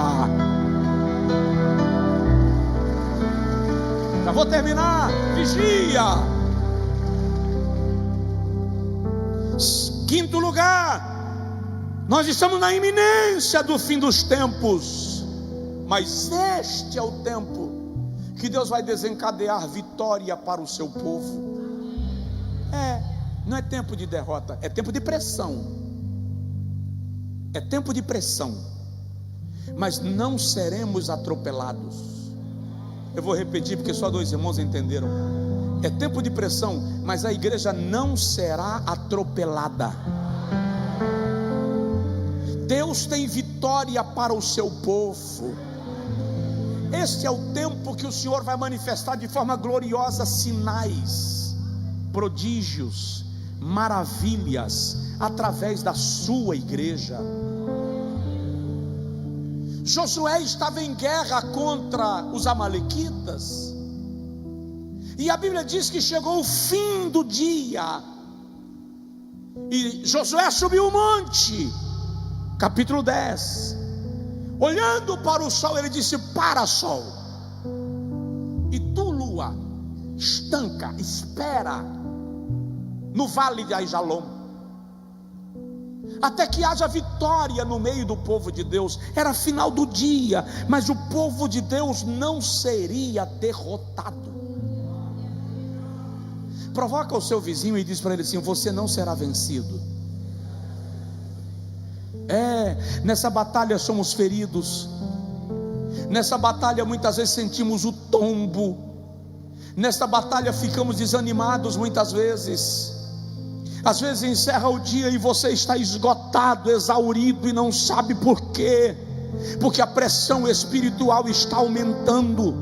Já vou terminar. Vigia. Quinto lugar, nós estamos na iminência do fim dos tempos. Mas este é o tempo que Deus vai desencadear vitória para o seu povo. Não é tempo de derrota, é tempo de pressão. É tempo de pressão. Mas não seremos atropelados. Eu vou repetir porque só 2 irmãos entenderam. É tempo de pressão, mas a igreja não será atropelada. Deus tem vitória para o seu povo. Este é o tempo que o Senhor vai manifestar de forma gloriosa sinais, prodígios, maravilhas através da sua igreja. Josué estava em guerra contra os amalequitas, e a Bíblia diz que chegou o fim do dia, e Josué subiu o monte, capítulo 10, olhando para o sol, ele disse: para, sol, e tu, lua, estanca, espera no vale de Aijalon, até que haja vitória no meio do povo de Deus. Era final do dia, mas o povo de Deus não seria derrotado. Provoca o seu vizinho e diz para ele assim: você não será vencido. Nessa batalha somos feridos, nessa batalha muitas vezes sentimos o tombo, nessa batalha ficamos desanimados muitas vezes. Às vezes encerra o dia e você está esgotado, exaurido e não sabe por quê, porque a pressão espiritual está aumentando.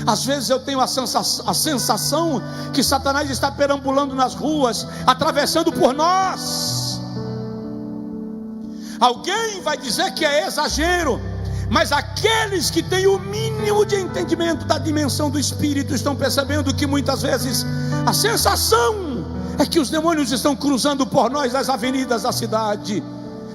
Às vezes eu tenho a sensação que Satanás está perambulando nas ruas, atravessando por nós. Alguém vai dizer que é exagero, mas aqueles que têm o mínimo de entendimento da dimensão do Espírito estão percebendo que muitas vezes a sensação é que os demônios estão cruzando por nós nas avenidas da cidade,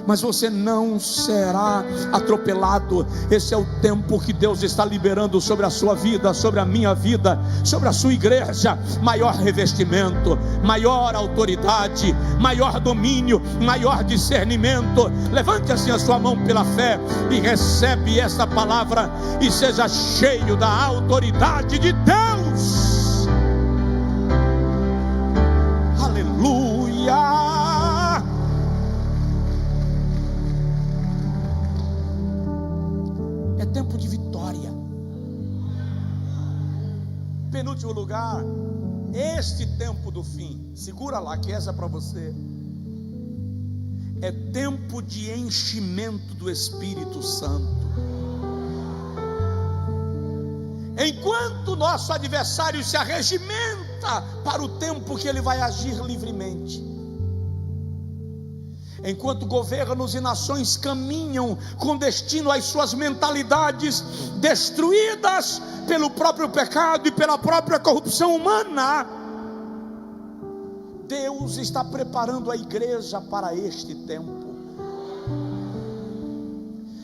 mas você não será atropelado. Esse é o tempo que Deus está liberando sobre a sua vida, sobre a minha vida, sobre a sua igreja. Maior revestimento, maior autoridade, maior domínio, maior discernimento. Levante assim a sua mão pela fé e recebe esta palavra e seja cheio da autoridade de Deus. Aleluia. É tempo de vitória. Penúltimo lugar, este tempo do fim, segura lá que essa é para você. É tempo de enchimento do Espírito Santo. Enquanto nosso adversário se arregimenta para o tempo que ele vai agir livremente, enquanto governos e nações caminham com destino às suas mentalidades destruídas pelo próprio pecado e pela própria corrupção humana, Deus está preparando a igreja para este tempo.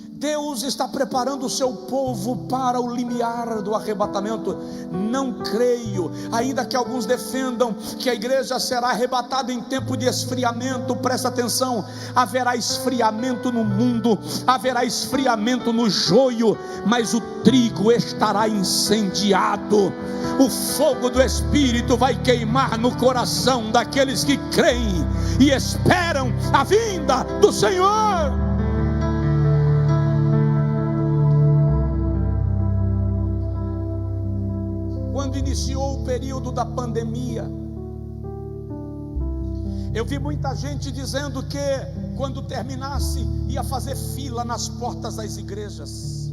Deus está preparando o seu povo para o limiar do arrebatamento. Não creio, ainda que alguns defendam que a igreja será arrebatada em tempo de esfriamento. Presta atenção, haverá esfriamento no mundo, haverá esfriamento no joio, mas o trigo estará incendiado. O fogo do Espírito vai queimar no coração daqueles que creem e esperam a vinda do Senhor. Quando iniciou o período da pandemia, eu vi muita gente dizendo que quando terminasse ia fazer fila nas portas das igrejas.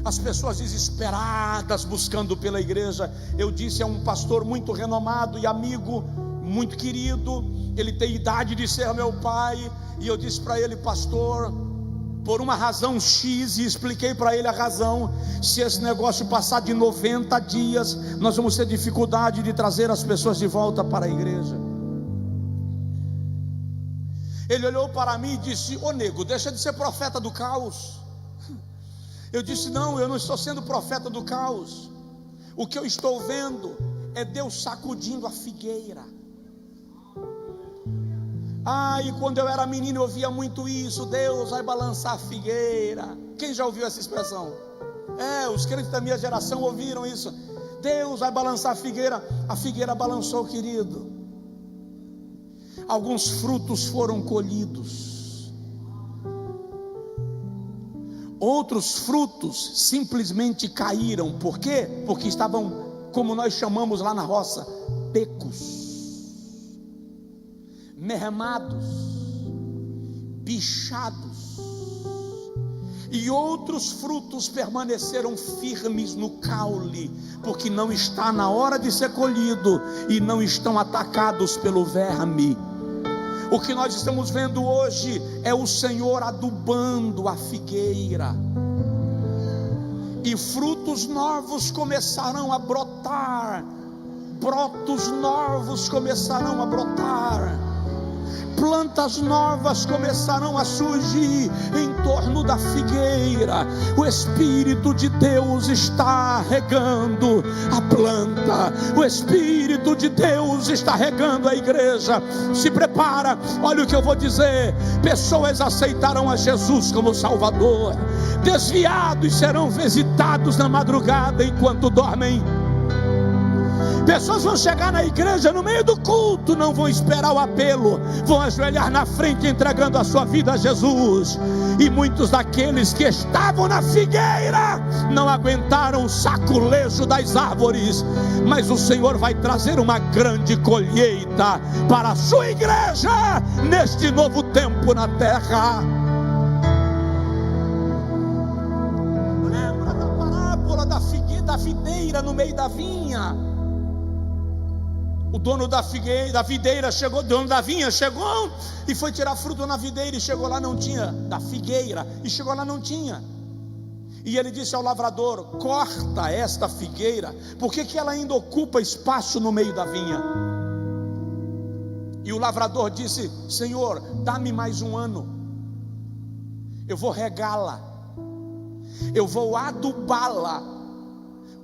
As pessoas desesperadas buscando pela igreja. Eu disse a um pastor muito renomado e amigo, muito querido, ele tem idade de ser meu pai, e eu disse para ele: pastor, por uma razão X, e expliquei para ele a razão. Se esse negócio passar de 90 dias, nós vamos ter dificuldade de trazer as pessoas de volta para a igreja. Ele olhou para mim e disse: ô nego, deixa de ser profeta do caos. Eu disse: não, eu não estou sendo profeta do caos. O que eu estou vendo é Deus sacudindo a figueira. E quando eu era menino eu ouvia muito isso: Deus vai balançar a figueira. Quem já ouviu essa expressão? Os crentes da minha geração ouviram isso: Deus vai balançar a figueira. A figueira balançou, querido. Alguns frutos foram colhidos, outros frutos simplesmente caíram. Por quê? Porque estavam, como nós chamamos lá na roça, becos, mermados, bichados. E outros frutos permaneceram firmes no caule, porque não está na hora de ser colhido e não estão atacados pelo verme. O que nós estamos vendo hoje é o Senhor adubando a figueira, e frutos novos começarão a brotar, brotos novos começarão a brotar, plantas novas começarão a surgir em torno da figueira. O Espírito de Deus está regando a planta, o Espírito de Deus está regando a igreja. Se prepara, olha o que eu vou dizer: pessoas aceitarão a Jesus como Salvador, desviados serão visitados na madrugada enquanto dormem. Pessoas vão chegar na igreja no meio do culto, não vão esperar o apelo, vão ajoelhar na frente entregando a sua vida a Jesus. E muitos daqueles que estavam na figueira não aguentaram o saculejo das árvores, mas o Senhor vai trazer uma grande colheita para a sua igreja neste novo tempo na terra. Lembra da parábola da videira no meio da vinha? O dono da videira chegou, o dono da vinha chegou e foi tirar fruto na videira, e chegou lá, não tinha. Da figueira, e chegou lá, não tinha. E ele disse ao lavrador: corta esta figueira, porque que ela ainda ocupa espaço no meio da vinha? E o lavrador disse: Senhor, dá-me mais um ano. eu vou regá-la, eu vou adubá-la,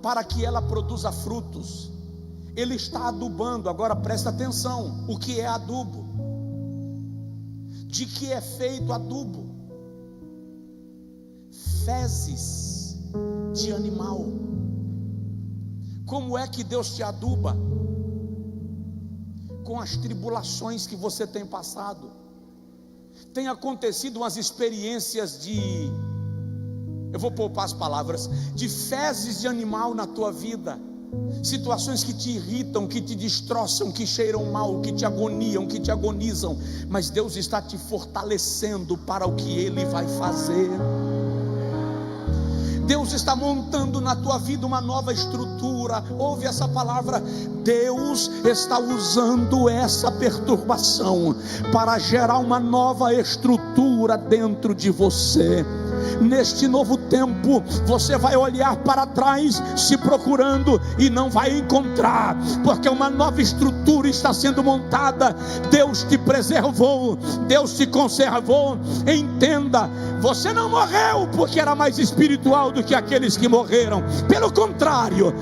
para que ela produza frutos. Ele está adubando. Agora presta atenção, o que é adubo? De que é feito adubo? Fezes de animal. Como é que Deus te aduba? Com as tribulações que você tem passado. Tem acontecido umas experiências de, eu vou poupar as palavras, de fezes de animal na tua vida. Situações que te irritam, que te destroçam, que cheiram mal, que te agoniam, que te agonizam. Mas Deus está te fortalecendo para o que Ele vai fazer. Deus está montando na tua vida uma nova estrutura. Ouve essa palavra: Deus está usando essa perturbação para gerar uma nova estrutura dentro de você. Neste novo tempo, você vai olhar para trás se procurando e não vai encontrar, porque uma nova estrutura está sendo montada. Deus te preservou, Deus te conservou. Entenda, você não morreu porque era mais espiritual do que aqueles que morreram. Pelo contrário,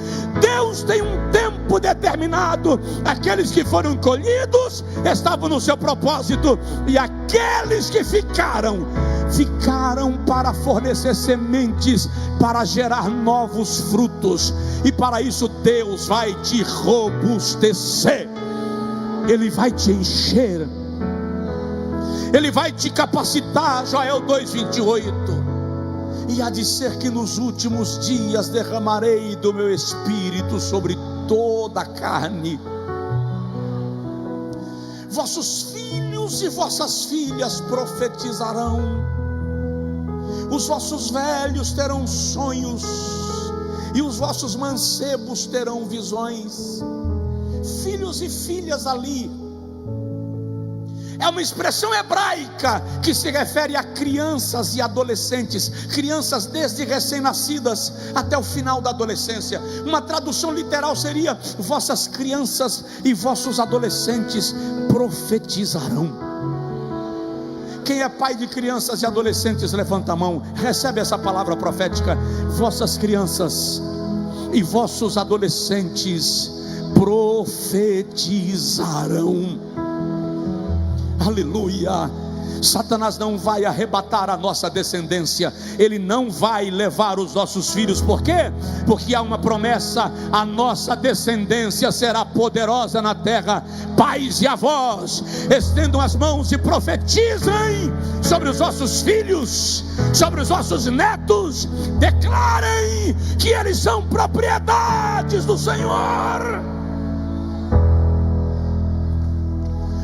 Deus tem um tempo determinado. Aqueles que foram colhidos estavam no seu propósito, e aqueles que ficaram para fornecer sementes, para gerar novos frutos. E para isso Deus vai te robustecer, Ele vai te encher, Ele vai te capacitar. Joel 2:28. E há de ser que nos últimos dias derramarei do meu espírito sobre toda a carne. Vossos filhos e vossas filhas profetizarão, os vossos velhos terão sonhos, e os vossos mancebos terão visões. Filhos e filhas ali é uma expressão hebraica que se refere a crianças e adolescentes, crianças desde recém-nascidas até o final da adolescência. Uma tradução literal seria: vossas crianças e vossos adolescentes profetizarão. Quem é pai de crianças e adolescentes, levanta a mão. Recebe essa palavra profética: vossas crianças e vossos adolescentes profetizarão. Aleluia. Satanás não vai arrebatar a nossa descendência, ele não vai levar os nossos filhos. Por quê? Porque há uma promessa: a nossa descendência será poderosa na terra. Pais e avós, estendam as mãos e profetizem sobre os vossos filhos, sobre os vossos netos. Declarem que eles são propriedades do Senhor.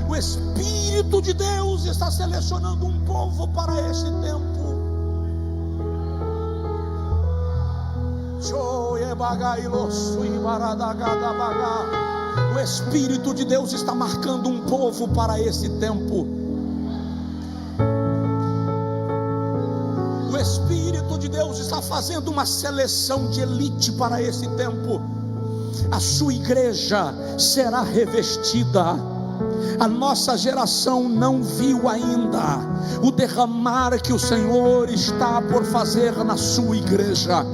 O Espírito de Deus está selecionando um povo para esse tempo. O Espírito de Deus está marcando um povo para esse tempo. O Espírito de Deus está fazendo uma seleção de elite para esse tempo. A sua igreja será revestida. A nossa geração não viu ainda o derramar que o Senhor está por fazer na sua igreja.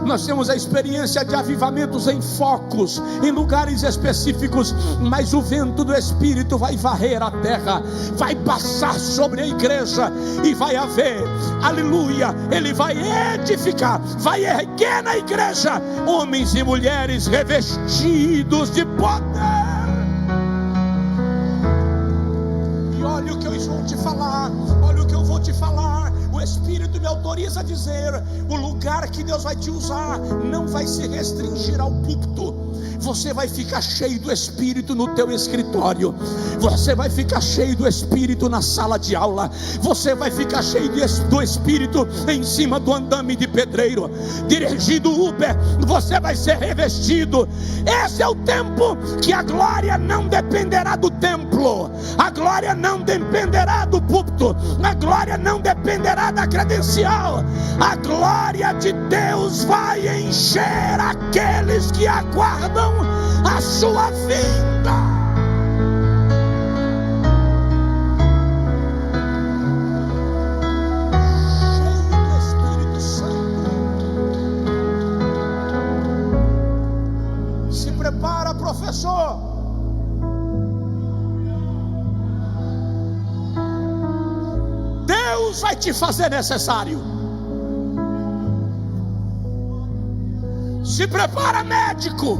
Nós temos a experiência de avivamentos em focos, em lugares específicos, mas o vento do Espírito vai varrer a terra, vai passar sobre a igreja, e vai haver, aleluia, Ele vai edificar, vai erguer na igreja homens e mulheres revestidos de poder. Olha o que eu vou te falar, olha o que eu vou te falar. O Espírito me autoriza a dizer: o lugar que Deus vai te usar não vai se restringir ao púlpito. Você vai ficar cheio do Espírito no teu escritório, você vai ficar cheio do Espírito na sala de aula, você vai ficar cheio do Espírito em cima do andame de pedreiro, dirigindo Uber, você vai ser revestido. Esse é o tempo que a glória não dependerá do templo, a glória não dependerá do púlpito, a glória não dependerá da credencial. A glória de Deus vai encher aqueles que aguardam a sua vinda. professor. Deus vai te fazer necessário. Se prepara, médico,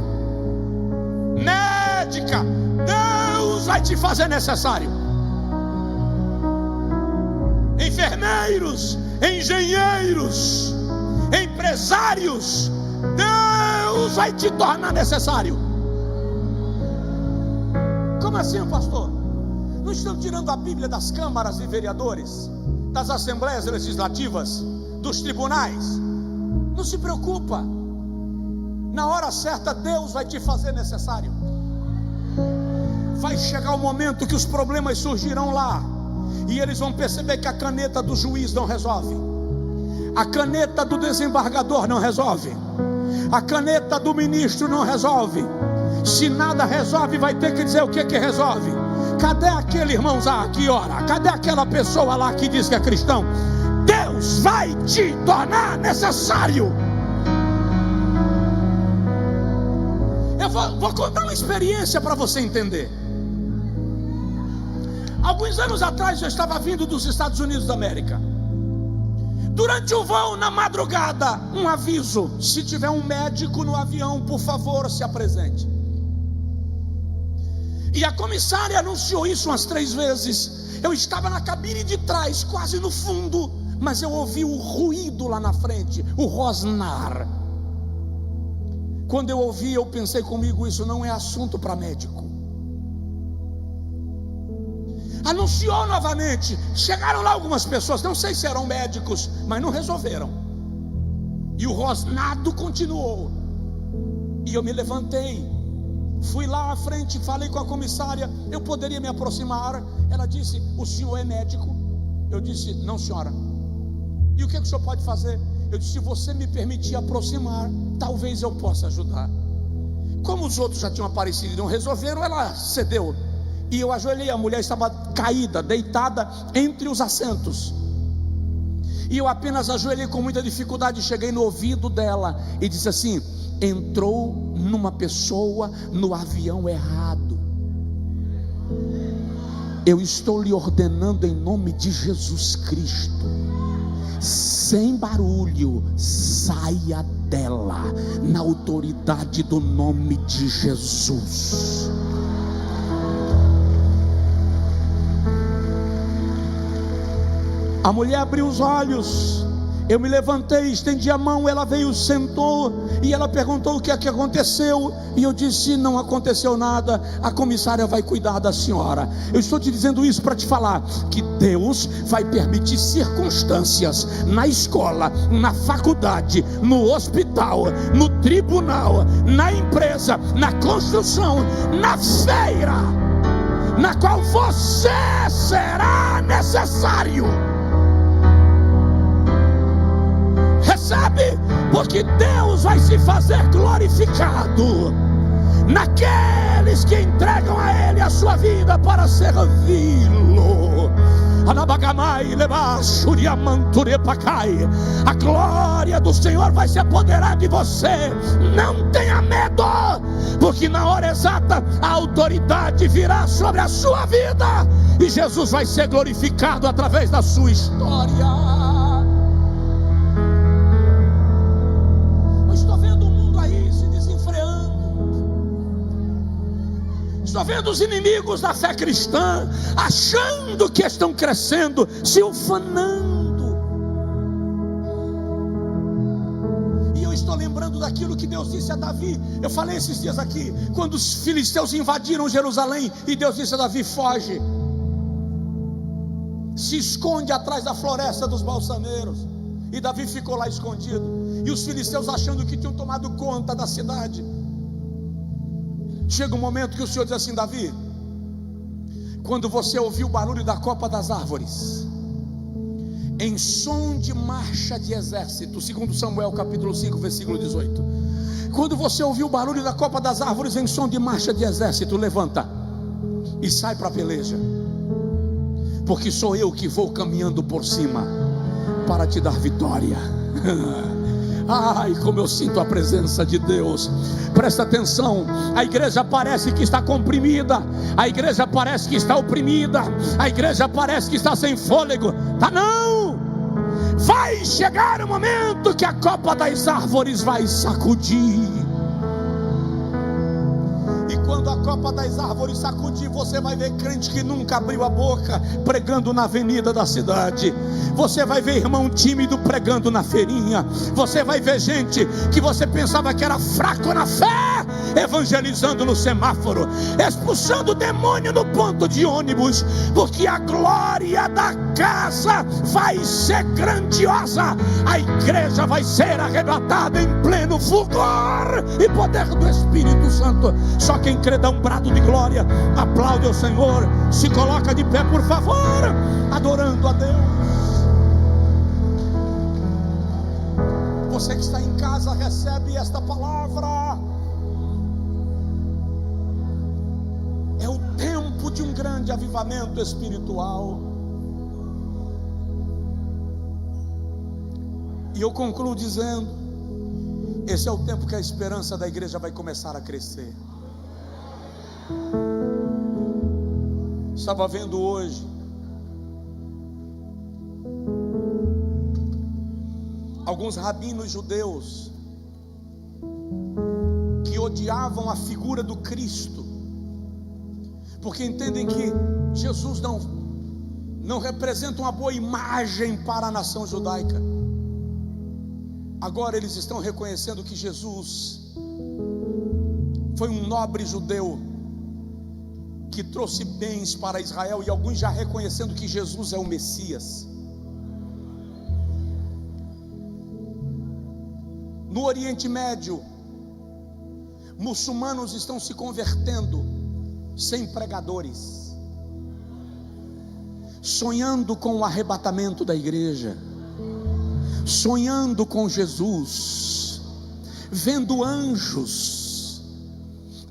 médica, Deus vai te fazer necessário. Enfermeiros, engenheiros, empresários, Deus vai te tornar necessário. Como assim, pastor? Não estão tirando a Bíblia das câmaras de vereadores, das assembleias legislativas, dos tribunais? Não se preocupa. Na hora certa Deus vai te fazer necessário. Vai chegar o momento que os problemas surgirão lá, e eles vão perceber que a caneta do juiz não resolve, a caneta do desembargador não resolve, a caneta do ministro não resolve. Se nada resolve, vai ter que dizer o que resolve. Cadê aquele irmão lá que ora? Cadê aquela pessoa lá que diz que é cristão? Deus vai te tornar necessário. Eu vou contar uma experiência para você entender. Alguns anos atrás eu estava vindo dos Estados Unidos da América. Durante o voo, na madrugada, um aviso: se tiver um médico no avião, por favor, se apresente. E a comissária anunciou isso umas 3 vezes. Eu estava na cabine de trás, quase no fundo, mas eu ouvi o ruído lá na frente, o rosnar. Quando eu ouvi, eu pensei comigo: isso não é assunto para médico. Anunciou novamente. Chegaram lá algumas pessoas, não sei se eram médicos, mas não resolveram. E o rosnado continuou. E eu me levantei, fui lá à frente, falei com a comissária: eu poderia me aproximar? Ela disse: o senhor é médico? Eu disse: não, senhora. E o que o senhor pode fazer? Eu disse: se você me permitir aproximar, talvez eu possa ajudar. Como os outros já tinham aparecido e não resolveram, ela cedeu. E eu ajoelhei, a mulher estava caída, deitada entre os assentos. E eu apenas ajoelhei com muita dificuldade, cheguei no ouvido dela e disse assim: entrou numa pessoa no avião errado. Eu estou lhe ordenando em nome de Jesus Cristo, sem barulho, saia dela, na autoridade do nome de Jesus. A mulher abriu os olhos, eu me levantei, estendi a mão, ela veio, sentou, e ela perguntou o que é que aconteceu, e eu disse: não aconteceu nada, a comissária vai cuidar da senhora. Eu estou te dizendo isso para te falar que Deus vai permitir circunstâncias na escola, na faculdade, no hospital, no tribunal, na empresa, na construção, na feira, na qual você será necessário. Recebe, porque Deus vai se fazer glorificado naqueles que entregam a Ele a sua vida para servi-lo. A glória do Senhor vai se apoderar de você. Não tenha medo, porque na hora exata a autoridade virá sobre a sua vida e Jesus vai ser glorificado através da sua história. Estou vendo os inimigos da fé cristã achando que estão crescendo, se ufanando. E eu estou lembrando daquilo que Deus disse a Davi. Eu falei esses dias aqui, quando os filisteus invadiram Jerusalém, e Deus disse a Davi: foge, se esconde atrás da floresta dos balsameiros. E Davi ficou lá escondido, e os filisteus achando que tinham tomado conta da cidade. Chega um momento que o Senhor diz assim: Davi, quando você ouvir o barulho da copa das árvores, em som de marcha de exército, 2 Samuel capítulo 5, versículo 18. Quando você ouvir o barulho da copa das árvores em som de marcha de exército, levanta e sai para a peleja, porque sou eu que vou caminhando por cima para te dar vitória. Ai, como eu sinto a presença de Deus. Presta atenção, a igreja parece que está comprimida, a igreja parece que está oprimida, a igreja parece que está sem fôlego. Tá não! Vai chegar o momento que a copa das árvores vai sacudir. E quando a copa das árvores sacudir, você vai ver crente que nunca abriu a boca pregando na avenida da cidade. Você vai ver irmão tímido pregando na feirinha. Você vai ver gente que você pensava que era fraco na fé evangelizando no semáforo, expulsando o demônio no ponto de ônibus, porque a glória da casa vai ser grandiosa. A igreja vai ser arrebatada em pleno fulgor e poder do Espírito Santo. Só quem crê dá um brado de glória, aplaude ao Senhor, se coloca de pé, por favor, adorando a Deus. Você que está em casa, recebe esta palavra. É o tempo de um grande avivamento espiritual. E eu concluo dizendo: esse é o tempo que a esperança da igreja vai começar a crescer. Estava vendo hoje alguns rabinos judeus que odiavam a figura do Cristo, porque entendem que Jesus não representa uma boa imagem para a nação judaica. Agora eles estão reconhecendo que Jesus foi um nobre judeu que trouxe bens para Israel, e alguns já reconhecendo que Jesus é o Messias. No Oriente Médio, muçulmanos estão se convertendo sem pregadores, sonhando com o arrebatamento da igreja, sonhando com Jesus, vendo anjos.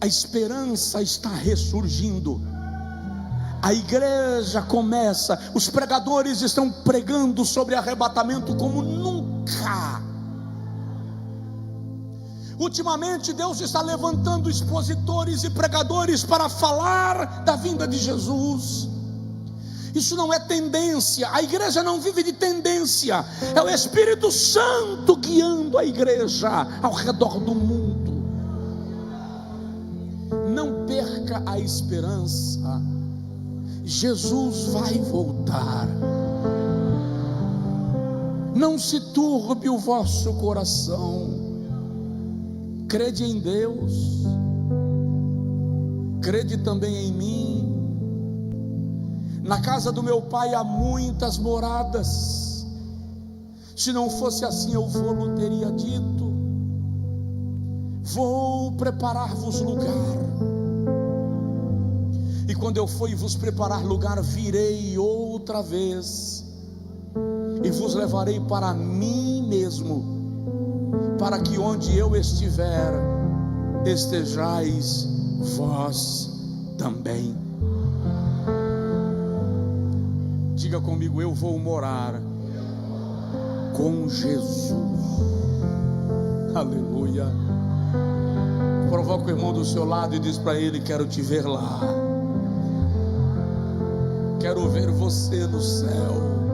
A esperança está ressurgindo. A igreja começa, os pregadores estão pregando sobre arrebatamento como nunca. Ultimamente Deus está levantando expositores e pregadores para falar da vinda de Jesus. Isso não é tendência, a igreja não vive de tendência, é o Espírito Santo guiando a igreja ao redor do mundo. Não perca a esperança, Jesus vai voltar. Não se turbe o vosso coração, crede em Deus, crede também em mim. Na casa do meu pai há muitas moradas, se não fosse assim eu vou-lo teria dito. Vou preparar-vos lugar, e quando eu for e vos preparar lugar, virei outra vez, e vos levarei para mim mesmo, para que onde eu estiver, estejais vós também. Diga comigo: eu vou morar com Jesus. Aleluia. Provoca o irmão do seu lado e diz para ele: quero te ver lá, quero ver você no céu.